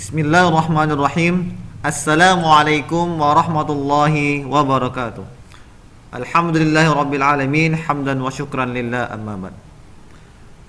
Bismillahirrahmanirrahim. Assalamualaikum warahmatullahi wabarakatuh. Alhamdulillahirabbil alamin, hamdan wa syukran lillah, amma ba'd.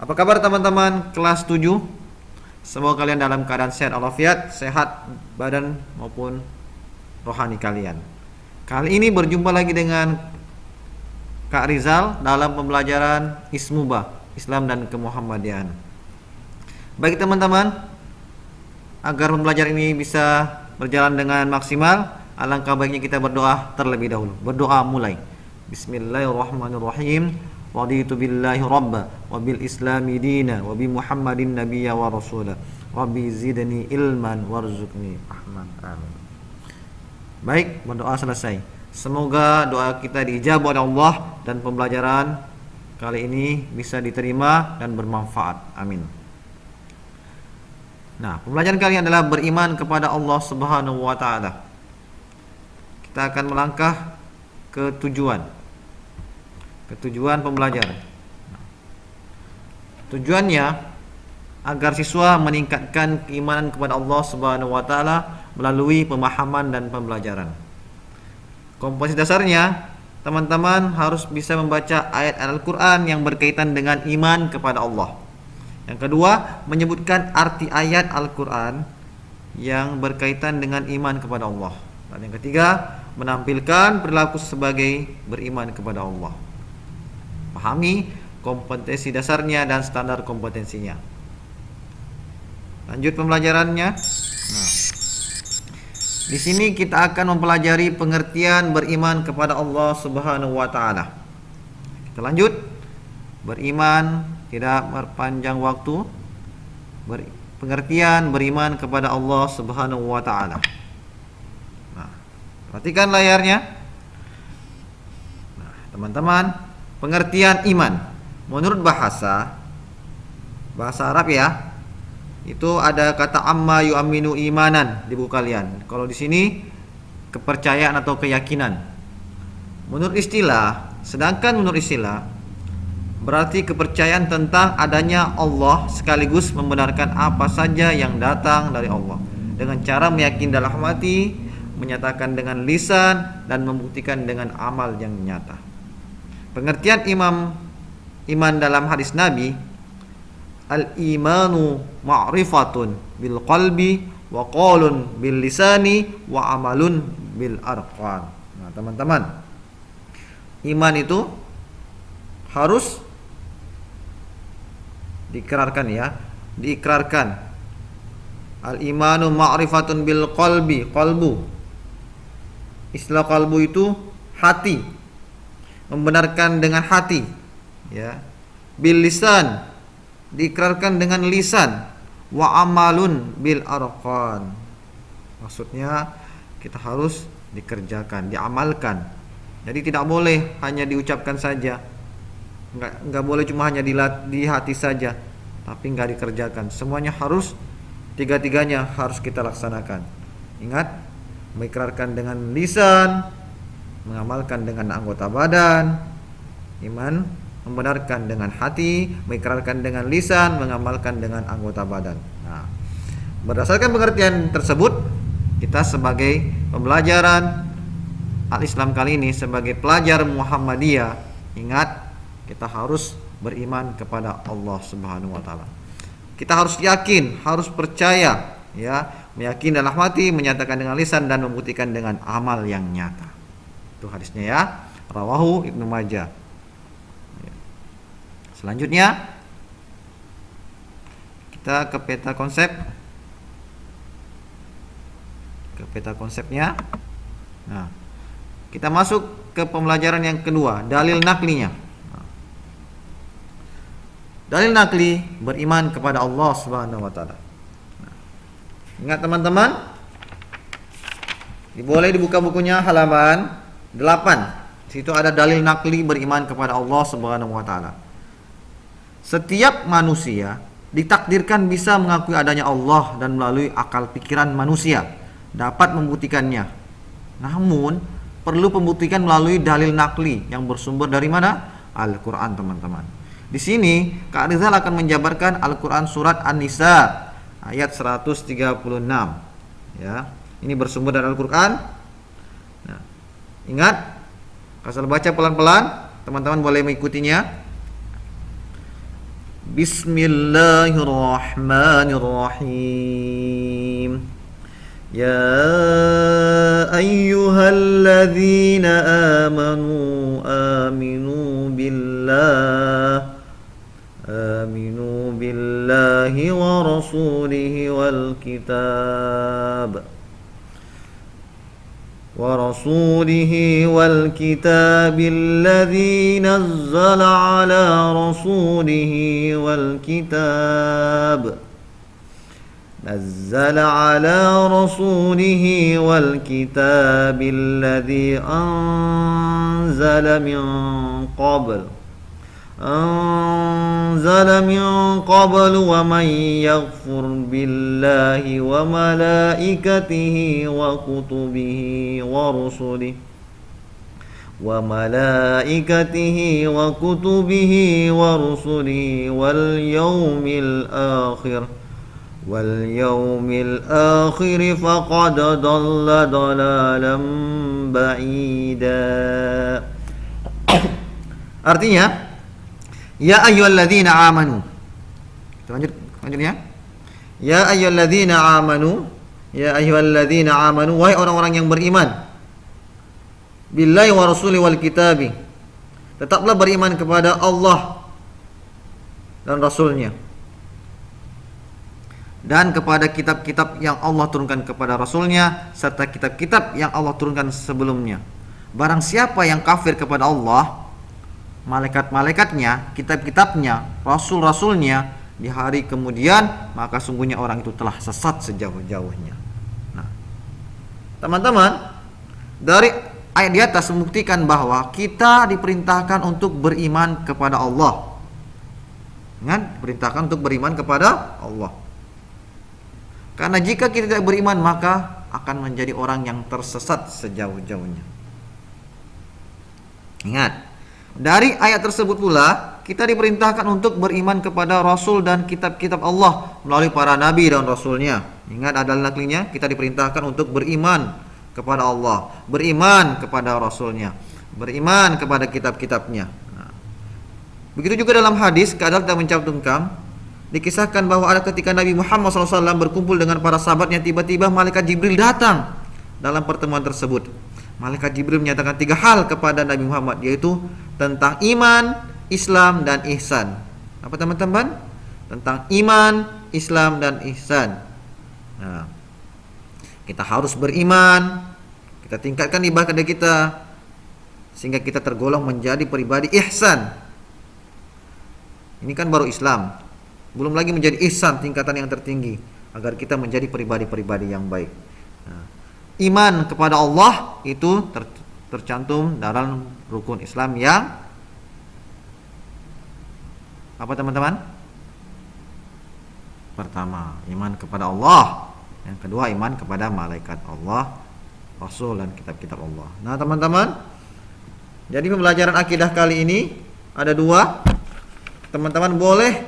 Apa kabar teman-teman kelas 7? Semoga kalian dalam keadaan sehat walafiat, sehat badan maupun rohani kalian. Kali ini berjumpa lagi dengan Kak Rizal dalam pembelajaran Ismubah, Islam dan Kemuhammadian. Bagi teman-teman, agar pembelajaran ini bisa berjalan dengan maksimal, alangkah baiknya kita berdoa terlebih dahulu. Berdoa mulai. Bismillahirrahmanirrahim. Raditu billahi rabba wa bil islami dina wa bi Muhammadin nabiyya wa rasula. Rabbi zidni ilman warzuqni rahman. Amin. Baik, berdoa selesai. Semoga doa kita diijabah oleh Allah dan pembelajaran kali ini bisa diterima dan bermanfaat. Amin. Nah, pembelajaran kali ini adalah beriman kepada Allah Subhanahu wa taala. Kita akan melangkah ke tujuan pembelajaran. Tujuannya agar siswa meningkatkan keimanan kepada Allah Subhanahu wa taala melalui pemahaman dan pembelajaran. Komposisi dasarnya, teman-teman harus bisa membaca ayat Al-Qur'an yang berkaitan dengan iman kepada Allah. Yang kedua, menyebutkan arti ayat Al-Quran yang berkaitan dengan iman kepada Allah. Dan yang ketiga, menampilkan perilaku sebagai beriman kepada Allah. Pahami kompetensi dasarnya dan standar kompetensinya. Lanjut pembelajarannya. Nah, di sini kita akan mempelajari pengertian beriman kepada Allah Subhanahu wa taala. Kita lanjut. Beriman, tidak berpanjang waktu. Pengertian beriman kepada Allah Subhanahu wa taala. Nah, perhatikan layarnya. Nah, teman-teman, pengertian iman menurut bahasa Arab ya, itu ada kata amma yu'minu imanan di buku kalian. Kalau di sini kepercayaan atau keyakinan. Menurut istilah berarti kepercayaan tentang adanya Allah sekaligus membenarkan apa saja yang datang dari Allah dengan cara meyakini dalam hati, menyatakan dengan lisan, dan membuktikan dengan amal yang nyata. Pengertian iman dalam hadis Nabi, al-imanu ma'rifatun bil qalbi wa qaulun bil lisani wa amalun bil arqan. Nah, teman-teman, iman itu harus diikrarkan. Al-imanu ma'rifatun bil qalbi, qalbu. Istilah qalbu itu hati. Membenarkan dengan hati, ya. Bil lisan, diikrarkan dengan lisan. Wa amalun bil arqan. Maksudnya kita harus dikerjakan, diamalkan. Jadi tidak boleh hanya diucapkan saja. Enggak boleh cuma hanya di hati saja, tapi enggak dikerjakan. Semuanya harus, tiga-tiganya harus kita laksanakan. Ingat, mengikrarkan dengan lisan, mengamalkan dengan anggota badan. Iman membenarkan dengan hati, mengikrarkan dengan lisan, mengamalkan dengan anggota badan. Nah, berdasarkan pengertian tersebut, kita sebagai pembelajaran Al-Islam kali ini, sebagai pelajar Muhammadiyah, ingat, kita harus beriman kepada Allah Subhanahu wa taala. Kita harus yakin, harus percaya, ya, meyakini dalam hati, menyatakan dengan lisan, dan membuktikan dengan amal yang nyata. Itu hadisnya ya. Rawahu Ibnu Majah. Selanjutnya kita ke peta konsep. Ke peta konsepnya. Nah, kita masuk ke pembelajaran yang kedua, dalil naklinya. Dalil nakli beriman kepada Allah Subhanahu wa taala. Ingat teman-teman, boleh dibuka bukunya halaman 8. Di situ ada dalil nakli beriman kepada Allah Subhanahu wa taala. Setiap manusia ditakdirkan bisa mengakui adanya Allah dan melalui akal pikiran manusia dapat membuktikannya. Namun perlu pembuktikan melalui dalil nakli yang bersumber dari mana? Al-Qur'an, teman-teman. Di sini Kak Rizal akan menjabarkan Al-Quran surat An-Nisa ayat 136. Ya, ini bersumber dari Al-Qur'an. Nah, ingat, asal baca pelan-pelan, teman-teman boleh mengikutinya. Bismillahirrahmanirrahim. Ya ayyuhalladzina amanu aminu billahi wa rasulihi wal kitab الذي نزل على رسوله والكتاب الذي أنزل من قبل ومن يغفر بالله وملائكته وكتبه ورسله واليوم الآخر فقد ضل ضلالا بعيدا. Artinya, ya ayyuhalladzina amanu. Kita lanjut ya. Ya ayyuhalladzina amanu, wahai orang-orang yang beriman. Billahi wa rasuli wal kitabi. Tetaplah beriman kepada Allah dan Rasulnya, dan kepada kitab-kitab yang Allah turunkan kepada Rasulnya, serta kitab-kitab yang Allah turunkan sebelumnya. Barang siapa yang kafir kepada Allah, malaikat-malaikatnya, kitab-kitabnya, rasul-rasulnya di hari kemudian, maka sungguhnya orang itu telah sesat sejauh-jauhnya. Nah, teman-teman, dari ayat di atas membuktikan bahwa kita diperintahkan untuk beriman kepada Allah. Ingat, perintahkan untuk beriman kepada Allah. Karena jika kita tidak beriman, maka akan menjadi orang yang tersesat sejauh-jauhnya. Ingat, dari ayat tersebut pula kita diperintahkan untuk beriman kepada Rasul dan kitab-kitab Allah melalui para nabi dan Rasulnya. Ingat, adalah naklinya, kita diperintahkan untuk beriman kepada Allah, beriman kepada Rasulnya, beriman kepada kitab-kitabnya. Nah, begitu juga dalam hadis, keadaan tidak mencantumkan, dikisahkan bahwa ada ketika Nabi Muhammad SAW berkumpul dengan para sahabatnya, tiba-tiba malaikat Jibril datang. Dalam pertemuan tersebut, malaikat Jibril menyatakan 3 hal kepada Nabi Muhammad, yaitu tentang iman, Islam, dan ihsan. Apa teman-teman? Tentang iman, Islam, dan ihsan. Nah, kita harus beriman, kita tingkatkan ibadah kita sehingga kita tergolong menjadi pribadi ihsan. Ini kan baru Islam, belum lagi menjadi ihsan, tingkatan yang tertinggi, agar kita menjadi pribadi-pribadi yang baik. Nah, iman kepada Allah itu tercantum dalam rukun Islam yang apa teman-teman? Pertama, iman kepada Allah. Yang kedua, iman kepada malaikat Allah, Rasul, dan kitab-kitab Allah. Nah teman-teman, jadi pembelajaran akidah kali ini ada 2. Teman-teman boleh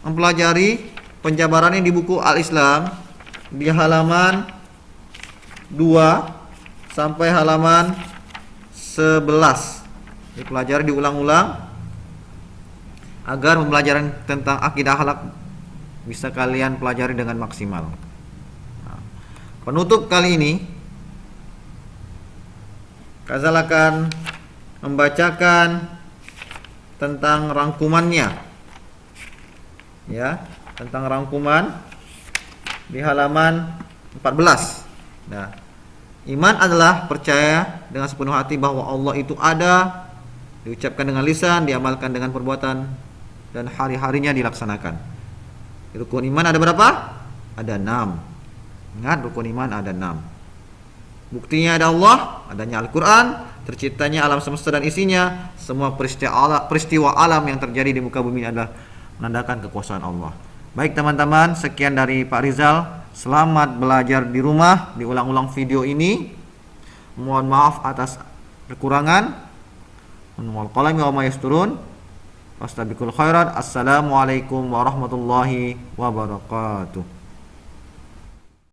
mempelajari penjabarannya di buku Al-Islam di halaman 2 sampai halaman 11. Dipelajari, diulang-ulang agar pembelajaran tentang akidah akhlak bisa kalian pelajari dengan maksimal. Nah, penutup kali ini Kazal akan membacakan tentang rangkumannya, ya, tentang rangkuman di halaman 14. Nah, iman adalah percaya dengan sepenuh hati bahwa Allah itu ada, diucapkan dengan lisan, diamalkan dengan perbuatan, dan hari-harinya dilaksanakan. Rukun iman ada berapa? Ada 6. Ingat, rukun iman ada 6. Buktinya ada Allah, adanya Al-Quran, terciptanya alam semesta dan isinya. Semua peristiwa alam yang terjadi di muka bumi adalah menandakan kekuasaan Allah. Baik teman-teman, sekian dari Pak Rizal. Selamat belajar di rumah, diulang-ulang video ini. Mohon maaf atas kekurangan. Wal qalami wa ma yasturun. Wastabiqul khairat. Assalamualaikum warahmatullahi wabarakatuh.